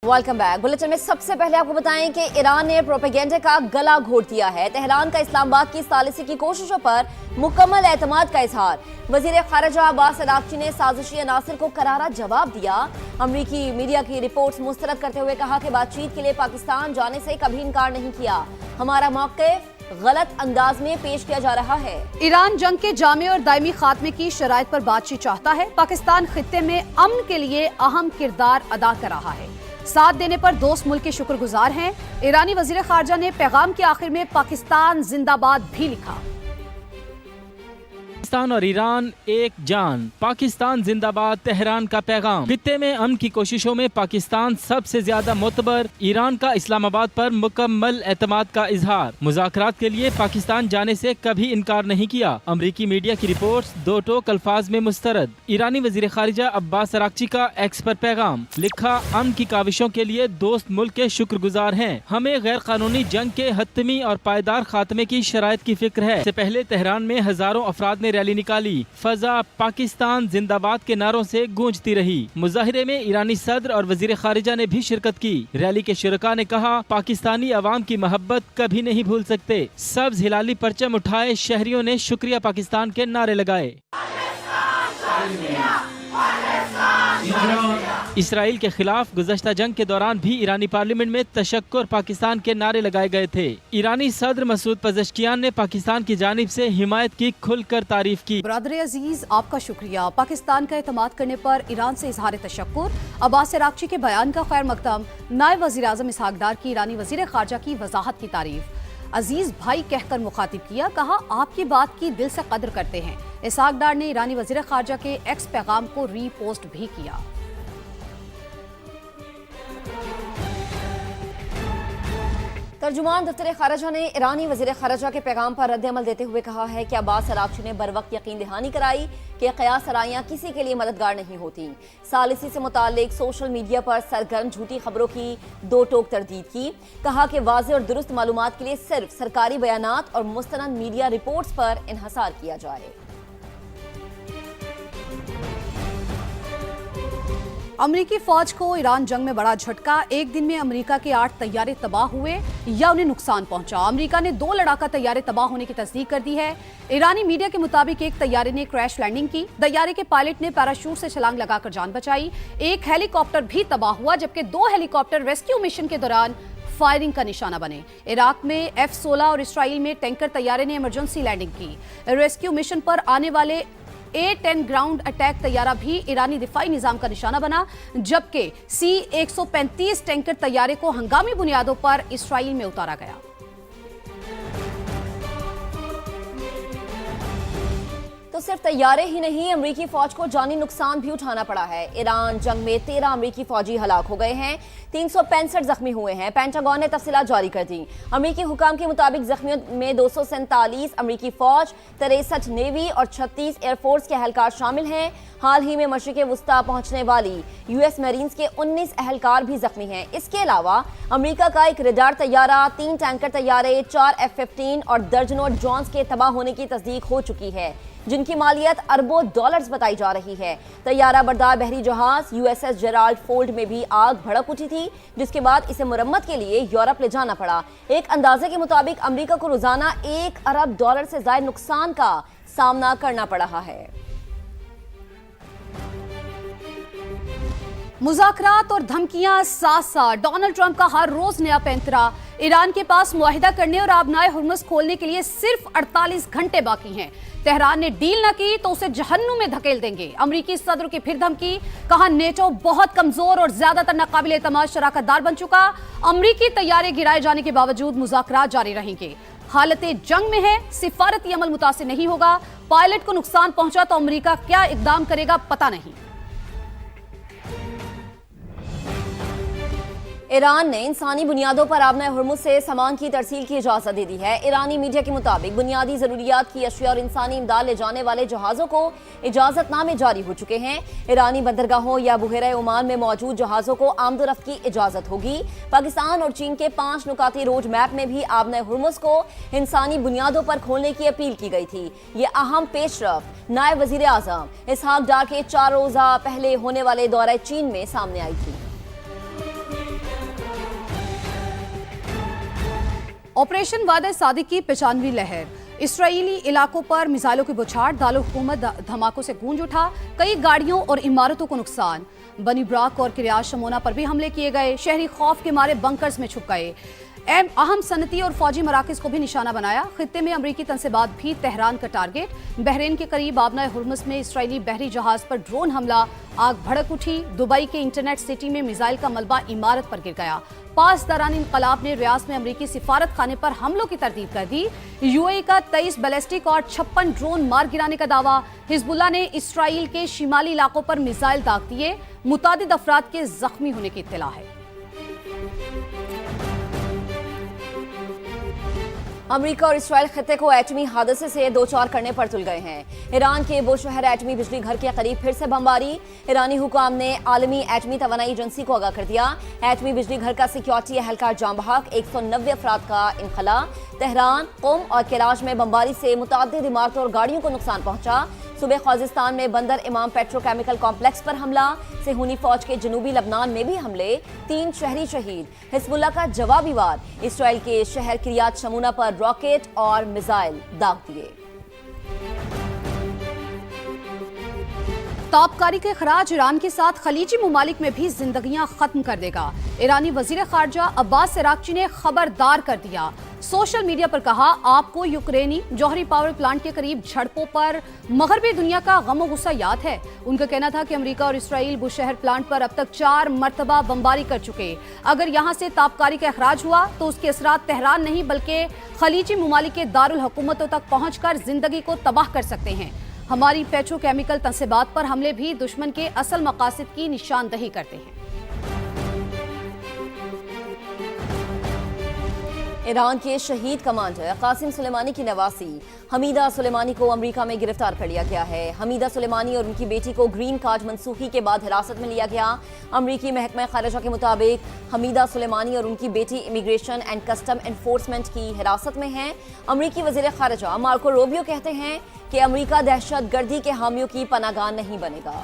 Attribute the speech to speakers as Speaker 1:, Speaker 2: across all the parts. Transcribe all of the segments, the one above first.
Speaker 1: Welcome back. Bulletin में सबसे पहले आपको बताएं कि ईरान ने प्रोपेगेंडा का गला घोट दिया है। तेहरान का इस्लामाबाद की सालिसी की कोशिशों पर मुकम्मल एतमाद का इजहार। वजीर खारजा अब्बास अराक्ची ने साजिशी अनासिर को करारा जवाब दिया। अमरीकी मीडिया की रिपोर्ट्स मुस्तरद करते हुए कहा कि बातचीत के लिए पाकिस्तान जाने से कभी इनकार नहीं किया। हमारा मौक़िफ़ गलत अंदाज में पेश किया जा रहा है।
Speaker 2: ईरान जंग के जामे और दायमी खात्मे की शराइत पर बातचीत चाहता है। पाकिस्तान खित्ते में अमन के लिए अहम किरदार अदा कर रहा है। साथ देने पर दोस्त मुल्क के शुक्रगुजार हैं। ईरानी वजीर खारजा ने पैगाम के आखिर में पाकिस्तान जिंदाबाद भी लिखा।
Speaker 3: पाकिस्तान और ईरान एक जान, पाकिस्तान जिंदाबाद। तेहरान का पैगाम। खित्ते में अमन की कोशिशों में पाकिस्तान सबसे ज्यादा मोतबर। ईरान का इस्लामाबाद पर मुकम्मल एतमाद का इजहार। मुज़ाकरात के लिए पाकिस्तान जाने से कभी इनकार नहीं किया। अमरीकी मीडिया की रिपोर्ट्स दो टोक अल्फाज में मुस्तरद। ईरानी वजीर खारजा अब्बास अराक्ची का एक्स पर पैगाम लिखा, अमन की काविशों के लिए दोस्त मुल्क के शुक्रगुजार हैं। हमें गैर कानूनी जंग के हतमी और पायदार खात्मे की शराइत की फिक्र है। इससे पहले तेहरान में हजारों अफराद ने रैली निकाली। फजा पाकिस्तान जिंदाबाद के नारों से गूंजती रही। मुजाहिरे में ईरानी सदर और वजीर खारिजा ने भी शिरकत की। रैली के शुरका ने कहा, पाकिस्तानी अवाम की मोहब्बत कभी नहीं भूल सकते। सब्ज हिलाली परचम उठाए शहरियों ने शुक्रिया पाकिस्तान के नारे लगाए। इसराइल के खिलाफ गुज़श्ता जंग के दौरान भी ईरानी पार्लियामेंट में तशक्कुर पाकिस्तान के नारे लगाए गए थे। ईरानी सदर मसूद पज़ेश्कियान ने पाकिस्तान की जानिब से हिमायत की खुलकर तारीफ की।
Speaker 2: ब्रदर अजीज, आपका शुक्रिया। पाकिस्तान का एतमाद करने पर ईरान से इजहार तशक्कुर। अब्बास अराक्ची के बयान का खैर मकदम। नायब वज़ीर आज़म इसहाक डार की ईरानी वज़ीर खारजा की वजाहत की तारीफ। अजीज भाई कहकर मुखातिब किया, कहा आपकी बात की दिल से कदर करते हैं। इसहाक डार ने ईरानी वज़ीर खारजा के एक्स पैगाम को रीपोस्ट भी किया।
Speaker 1: तर्जुमान दफ्तर खारजा ने ईरानी वज़ीर खारजा के पैगाम पर रद्द-ए-अमल देते हुए कहा है कि अब्बास अराक्ची ने बर वक्त यकीन दहानी कराई कि क़यास आराइयाँ किसी के लिए मददगार नहीं होती। सालिसी से मुताल्लिक सोशल मीडिया पर सरगर्म झूठी खबरों की दो टोक तरदीद की। कहा कि वाज़ेह और दुरुस्त मालूमात के लिए सिर्फ सरकारी बयानात और मुस्तनद मीडिया रिपोर्ट्स पर इन्हसार किया जाए।
Speaker 2: अमरीकी फौज को ईरान जंग में बड़ा झटका। एक दिन में अमरीका के 8 तैयारे तबाह हुए या उन्हें नुकसान पहुंचा। अमरीका ने 2 लड़ाका तैयारे तबाह होने की तस्दीक कर दी है। ईरानी मीडिया के मुताबिक एक तैयारे ने क्रैश लैंडिंग की। तैयारे के पायलट ने पैराशूट से छलांग लगाकर जान बचाई। एक हेलीकॉप्टर भी तबाह हुआ, जबकि 2 हेलीकॉप्टर रेस्क्यू मिशन के दौरान फायरिंग का निशाना बने। इराक में F-16 और इसराइल में टैंकर तैयारे ने इमरजेंसी लैंडिंग की। रेस्क्यू मिशन पर आने वाले A-10 ग्राउंड अटैक तैयारा भी ईरानी दिफाई निजाम का निशाना बना, जबकि C-135 टैंकर तैयारे को हंगामी बुनियादों पर इसराइल में उतारा गया।
Speaker 1: तो सिर्फ तैयारे ही नहीं, अमरीकी फौज को जानी नुकसान भी उठाना पड़ा है। ईरान जंग में 13 अमरीकी फौजी हलाक हो गए हैं, 365 जख्मी हुए हैं। पेंटागन ने तफसीलात जारी कर दी। अमरीकी हुकाम के मुताबिक जख्मियों में 247 अमरीकी फौज, 63 नेवी और 36 एयरफोर्स के एहलकार शामिल हैं। हाल ही में मशरिक़ वुस्ता पहुंचने वाली US मरीन्स के 19 एहलकार भी जख्मी हैं। इसके अलावा अमरीका का एक रडार तैयारा, 3 टैंकर तैयारे, 4 F-15 और दर्जनों ड्रोन्स के तबाह होने की तस्दीक हो चुकी है, जिनकी मालियत अरबों डॉलर्स बताई जा रही है। तैयारा बरदार बहरी जहाज USS जेराल्ड फोल्ड में भी आग भड़क उठी थी, जिसके बाद इसे मुरम्मत के लिए यूरोप ले जाना पड़ा। एक अंदाजे के मुताबिक अमरीका को रोजाना $1 अरब से ज्यादा नुकसान का सामना करना पड़ रहा है।
Speaker 2: मुज़ाकरात और धमकियां साथ साथ। डोनाल्ड ट्रंप का हर रोज नया पैंतरा। ईरान के पास मुआहिदा करने और आबनाए हुर्मुज़ खोलने के लिए सिर्फ 48 घंटे बाकी हैं। तेहरान ने डील न की तो उसे जहन्नुम में धकेल देंगे। अमरीकी सदर की फिर धमकी। कहा नेटो बहुत कमजोर और ज्यादातर नाकाबिल एतमाद शराकतदार बन चुका। अमरीकी तैयारे गिराए जाने के बावजूद मुज़ाकरात जारी रहेंगे। हालत जंग में है, सिफारती अमल मुतासिर नहीं होगा। पायलट को नुकसान पहुंचा तो अमरीका क्या इकदाम करेगा पता नहीं।
Speaker 1: ईरान ने इंसानी बुनियादों पर आबनाए हुर्मुज़ से सामान की तरसील की इजाज़त दे दी है। ईरानी मीडिया के मुताबिक बुनियादी ज़रूरियात की अशिया और इंसानी इमदाद ले जाने वाले जहाज़ों को इजाज़तनामे जारी हो चुके हैं। ईरानी बंदरगाहों या बुहेरा ओमान में मौजूद जहाज़ों को आमदोरफ्त की इजाज़त होगी। पाकिस्तान और चीन के 5 नुकाती रोड मैप में भी आबनाए हुर्मुज़ को इंसानी बुनियादों पर खोलने की अपील की गई थी। ये अहम पेशरफ नायब वज़ीर आज़म इसहाक डार के 4 रोज़ा पहले होने वाले दौरे चीन में सामने आई थी।
Speaker 2: ऑपरेशन वादे सादिक की 95वीं लहर, इसराइली इलाकों पर मिसाइलों की बौछार, दारुल हुकूमत धमाकों से गूंज उठा, कई गाड़ियों और इमारतों को नुकसान। बनी ब्राक और किरियात शमोना पर भी हमले किए गए, शहरी खौफ के मारे बंकर्स में छुप गए। अहम सनती और फौजी मराकज को भी निशाना बनाया। खित्ते में अमरीकी तनसेबात भी तेहरान का टारगेट। बहरीन के करीब आबनाए हुर्मुज़ में इसराइली बहरी जहाज पर ड्रोन हमला, आग भड़क उठी। दुबई के इंटरनेट सिटी में मिसाइल का मलबा इमारत पर गिर गया। पासदारान इनकलाब ने रियाद में अमरीकी सिफारत खाने पर हमलों की तरदीद कर दी। यूएई का 23 बैलिस्टिक और 56 ड्रोन मार गिराने का दावा। हिजबुल्लाह ने इसराइल के शिमाली इलाकों पर मिसाइल दाग दिए। मुतादिद अफराद के जख्मी होने की इत्तला है।
Speaker 1: अमेरिका और इसराइल खित्ते को एटमी हादसे से दो चार करने पर तुल गए हैं। ईरान के बुशहर एटमी बिजली घर के करीब फिर से बमबारी। ईरानी हुकाम ने आलमी एटमी तवानाई एजेंसी को आगाह कर दिया। एटमी बिजली घर का सिक्योरिटी एहलकार जाम बहक, 190 अफराद का इनखला। तेहरान, कुम और कराच में बमबारी से मुतअद्दिद इमारतों और गाड़ियों को नुकसान पहुंचा। सुबह ख्वाजिस्तान में बंदर इमाम पेट्रोकेमिकल कॉम्प्लेक्स पर हमला। सेहूनी फौज के जनूबी लबनान में भी हमले, 3 शहरी शहीद। हिजबुल्लाह का जवाबी वार, इसराइल के शहर किरियात शमूना पर रॉकेट और मिसाइल दाग दिए।
Speaker 2: ताबकारी के खराज ईरान के साथ खलीजी ममालिक में भी जिंदगियां खत्म कर देगा। ईरानी वजीर खारजा अब्बास अरागची ने खबरदार कर दिया। सोशल मीडिया पर कहा, आपको यूक्रेनी जौहरी पावर प्लांट के करीब झड़पों पर मगरबी दुनिया का गम और गुस्सा याद है। उनका कहना था कि अमेरिका और इसराइल बुशहर प्लांट पर अब तक 4 मरतबा बमबारी कर चुके। अगर यहां से ताबकारी का अखराज हुआ तो उसके असरात तेहरान नहीं बल्कि खलीजी ममालिक के दारुल हुकूमतों तक पहुंचकर जिंदगी को तबाह कर सकते हैं। हमारी पेट्रोकेमिकल तनसेबात पर हमले भी दुश्मन के असल मकासद की निशानदही करते हैं।
Speaker 1: ईरान के शहीद कमांडर कासिम सुलेमानी की नवासी हमीदा सुलेमानी को अमेरिका में गिरफ्तार कर लिया गया है। हमीदा सुलेमानी और उनकी बेटी को ग्रीन कार्ड मनसूखी के बाद हिरासत में लिया गया। अमेरिकी महकमा खारिजा के मुताबिक हमीदा सुलेमानी और उनकी बेटी इमिग्रेशन एंड कस्टम एनफोर्समेंट की हिरासत में हैं। अमेरिकी वजीर खारिजा मार्को रूबियो कहते हैं कि अमेरिका दहशत गर्दी के हामियों की पनाहगाह नहीं बनेगा।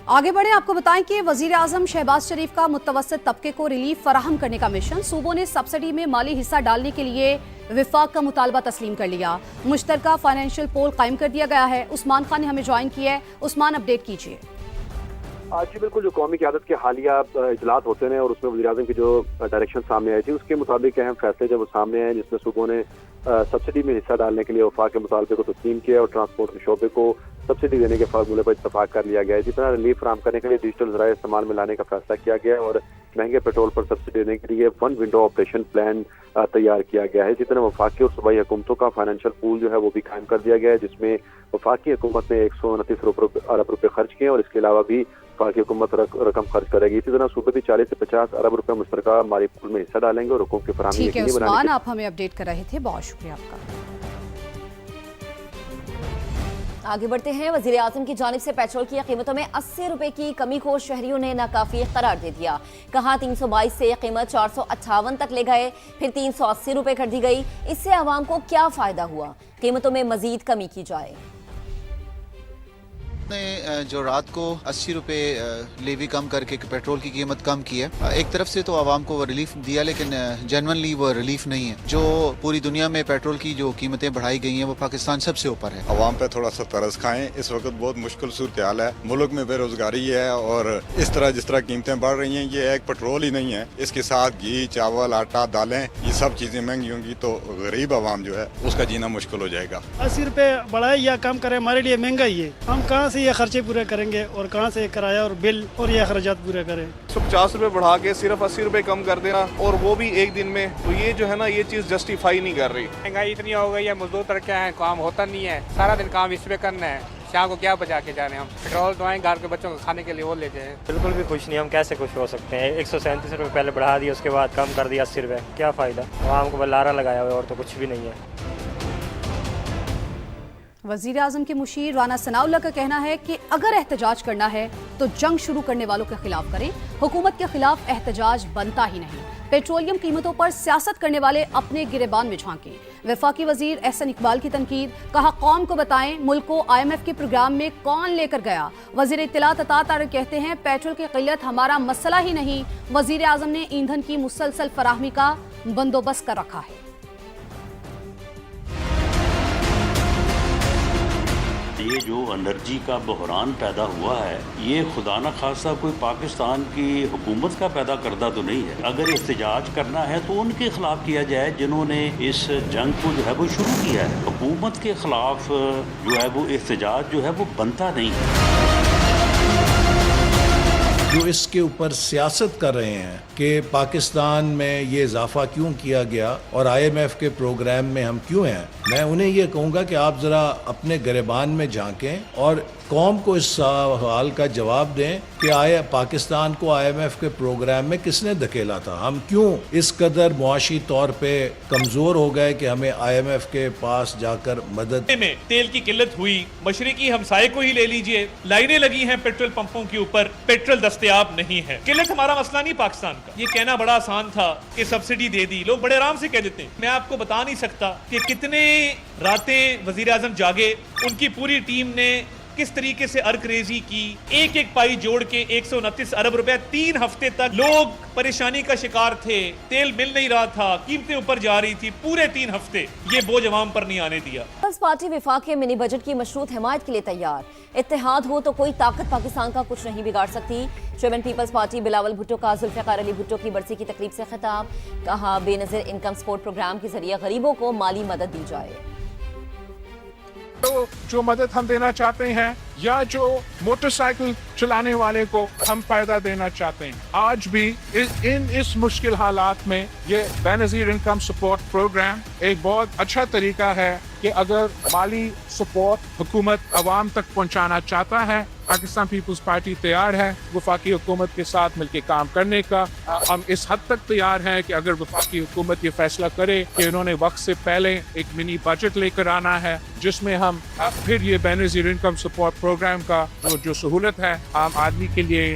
Speaker 2: आगे बढ़े, आपको बताएं कि वजीर आजम शहबाज शरीफ का मुतवस्सित तबके को रिलीफ फराहम करने का मिशन। सूबों ने सब्सिडी में माली हिस्सा डालने के लिए विफाक का मुतालबा तस्लीम कर लिया। मुश्तरका फाइनेंशियल पोल कायम कर दिया गया है। उस्मान खान ने हमें ज्वाइन किया है। उस्मान, अपडेट कीजिए।
Speaker 4: आज जी बिल्कुल, जो कौमी क़यादत के हालिया इजलास होते हैं और उसमें वज़ीर आज़म की जो डायरेक्शन सामने आई थी उसके मुताबिक अहम फैसले जब वो सामने आए, जिसमें सूबों ने सब्सिडी में हिस्सा डालने के लिए वफाक के मुतालबे को तस्लीम किया और ट्रांसपोर्ट के शोबे को सब्सिडी देने के फार्मूले पर इत्तफाक कर लिया गया है। इसी तरह रिलीफ फराहम करने के लिए डिजिटल ज़राए इस्तेमाल में लाने का फैसला किया गया है और महंगे पेट्रोल पर सब्सिडी देने के लिए 1 विंडो ऑपरेशन प्लान तैयार किया गया है। इसी तरह वफाकी और सूबाई हुकूमतों का फाइनेंशियल पूल जो है वो भी कायम कर दिया गया है, जिसमें वफाकी हुकूमत ने 129 अरब रुपए खर्च किए और इसके अलावा भी वफाकी हुकूमत रकम खर्च करेगी। इसी तरह सूबे भी 40 से 50 अरब रुपए मुश्तरका माली पूल में हिस्सा डालेंगे और हुकूमत की फराहमी यकीनी बनाएंगे।
Speaker 2: आप हमें अपडेट कर रहे थे, बहुत शुक्रिया आपका।
Speaker 1: आगे बढ़ते हैं। वजीर आजम की जानिब से पेट्रोल की कीमतों में 80 रुपए की कमी को शहरियों ने नाकाफी करार दे दिया। कहा 322 से कीमत 458 तक ले गए, फिर 380 रुपए कर दी गई। इससे आवाम को क्या फायदा हुआ? कीमतों में मजीद कमी की जाए।
Speaker 5: ने जो रात को 80 रुपए लेवी कम करके पेट्रोल की कीमत कम की है, एक तरफ से तो आवाम को वो रिलीफ दिया, लेकिन जेन्युइनली वो रिलीफ नहीं है। जो पूरी दुनिया में पेट्रोल की जो कीमतें बढ़ाई गई हैं वो पाकिस्तान सबसे ऊपर है।
Speaker 6: आवाम पे थोड़ा सा तरस खाएं, इस वक्त बहुत मुश्किल सूरत हाल है। मुल्क में बेरोजगारी है और इस तरह जिस तरह कीमतें बढ़ रही हैं, ये एक पेट्रोल ही नहीं है, इसके साथ घी, चावल, आटा, दालें, ये सब चीजें महंगी होंगी तो गरीब आवाम जो है उसका जीना मुश्किल हो जाएगा।
Speaker 7: 80 रुपए बढ़ाए या कम करे, हमारे लिए महंगा ही है। हम कहाँ से ये खर्चे पूरे करेंगे और कहाँ से किराया और बिल और ये अखराजात पूरे करें?
Speaker 8: 50 रुपए बढ़ा के सिर्फ 80 रुपए कम कर देना और वो भी एक दिन में, तो ये जो है ना, ये चीज जस्टिफाई नहीं कर रही।
Speaker 9: महंगाई इतनी हो गई है, मजदूर तरक्या है, काम होता नहीं है, सारा दिन काम इस पे करना है, शाम को क्या बचा के जाने हम। पेट्रोल तो आए घर के बच्चों को खाने के लिए वो लेते हैं।
Speaker 10: बिल्कुल भी खुश नहीं, हम कैसे खुश हो सकते हैं? 137 रुपये पहले बढ़ा दिया, उसके बाद कम कर दिया 80 रुपये, क्या फ़ायदा? आवाम को बल्लारा लगाया हुआ और तो कुछ भी नहीं है।
Speaker 2: वजीर आजम के मुशीर राना सनाउल्लाह का कहना है कि अगर एहतजाज करना है तो जंग शुरू करने वालों के खिलाफ करें, हुकूमत के खिलाफ एहतजाज बनता ही नहीं। पेट्रोलियम कीमतों पर सियासत करने वाले अपने गिरेबान में झांके। वफाकी वजीर एहसन इकबाल की तनकीद, कहा कौम को बताएं मुल्क को IMF के प्रोग्राम में कौन लेकर गया। वजीर इत्तलात अता तारिक कहते हैं पेट्रोल की किल्लत हमारा मसला ही नहीं, वजीर आजम ने ईंधन की मुसलसल फराहमी का बंदोबस्त कर रखा है।
Speaker 11: ये जो एनर्जी का बहरान पैदा हुआ है, ये खुदा न खासा कोई पाकिस्तान की हुकूमत का पैदा करदा तो नहीं है। अगर एहतजाज करना है तो उनके खिलाफ किया जाए जिन्होंने इस जंग को जो है वो शुरू किया है। हुकूमत के खिलाफ जो है वो एहतजाज जो है वो बनता नहीं है।
Speaker 12: जो इसके ऊपर सियासत कर रहे हैं कि पाकिस्तान में ये इजाफा क्यों किया गया और IMF के प्रोग्राम में हम क्यों हैं, मैं उन्हें ये कहूँगा कि आप ज़रा अपने गिरेबान में झांकें और कौम को इस सवाल का जवाब दें कि पाकिस्तान को IMF के प्रोग्राम में किसने धकेला था। हम क्यों इस कदर मुआशी तौर पे कमज़ोर हो गए कि हमें IMF के पास जाकर मदद
Speaker 13: में तेल की किल्लत हुई। मशरिकी हमसाये को ही ले लीजिए, लाइनें लगी हैं पेट्रोल पंपों के ऊपर, पेट्रोल दस्तयाब नहीं है। किल्लत हमारा मसला नहीं पाकिस्तान का। ये कहना बड़ा आसान था कि सब्सिडी दे दी, लोग बड़े आराम से कह देते हैं। मैं आपको बता नहीं सकता कि कितने रातें वजीर आजम जागे, उनकी पूरी टीम ने किस तरीके से अर्करेजी की, एक एक पाई जोड़ के 129 अरब रुपए 3 हफ्ते तक लोग परेशानी का शिकार थे। तेल मिल नहीं रहा था, कीमतें ऊपर जा रही थी, पूरे 3 हफ्ते ये बोझ अवाम पर नहीं आने दिया।
Speaker 1: पीपल्स पार्टी वफाक के मिनी बजट की मशरूत हिमायत के लिए तैयार। इत्तेहाद हो तो कोई ताकत पाकिस्तान का कुछ नहीं बिगाड़ सकती। चेयरमैन पीपल्स पार्टी बिलावल भुट्टो का जुल्फिकार अली भुट्टो की बरसी की तकरीब से खिताब, कहा बेनज़ीर इनकम सपोर्ट प्रोग्राम के जरिए गरीबों को माली मदद दी जाए।
Speaker 14: तो जो मदद हम देना चाहते हैं या जो मोटरसाइकिल चलाने वाले को हम फायदा देना चाहते हैं, आज भी इस मुश्किल हालात में ये बेनज़ीर इनकम सपोर्ट प्रोग्राम एक बहुत अच्छा तरीका है कि अगर माली सपोर्ट हुकूमत अवाम तक पहुंचाना चाहता है, पाकिस्तान पीपल्स पार्टी तैयार है वफाकी हुकूमत के साथ मिलकर काम करने का। हम इस हद तक तैयार हैं कि अगर वफाकी हुकूमत ये फैसला करे कि उन्होंने वक्त से पहले एक मिनी बजट लेकर आना है जिसमें हम फिर ये बेनज़ीर इनकम सपोर्ट प्रोग्राम का जो सहूलत है आम आदमी के लिए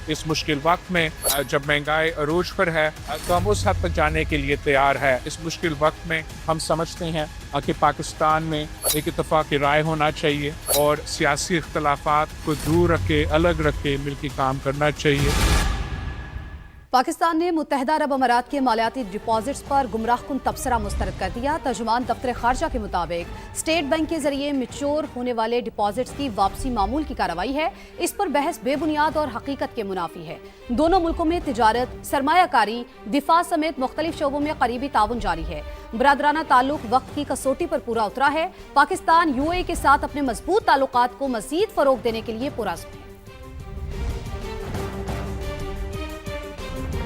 Speaker 14: इस मुश्किल वक्त में, जब महंगाई अरूज पर है, तो हम उस हद तक जाने के लिए तैयार है। इस मुश्किल वक्त में हम समझते हैं कि पाकिस्तान में एक इत्तेफाक राय होना चाहिए और सियासी इख्तलाफात को दूर रखे, अलग रखे, मिलकर काम करना चाहिए।
Speaker 2: पाकिस्तान ने मुत्तहिदा अरब अमारात के मालियाती डिपॉजिट्स पर गुमराहकुन तबसरा मुस्तरद कर दिया। तर्जुमान दफ्तर खारजा के मुताबिक स्टेट बैंक के जरिए मैच्योर होने वाले डिपॉजिट्स की वापसी मामूल की कार्रवाई है। इस पर बहस बेबुनियाद और हकीकत के मुनाफी है। दोनों मुल्कों में तिजारत, सरमायाकारी, दिफा समेत मुख्तलिफ शोबों में करीबी ताउन जारी है। बरादराना ताल्लुक वक्त की कसौटी पर पूरा उतरा है। पाकिस्तान UAE के साथ अपने मजबूत ताल्लुकात को मजीद फरोग देने के लिए पुरअज़्म है।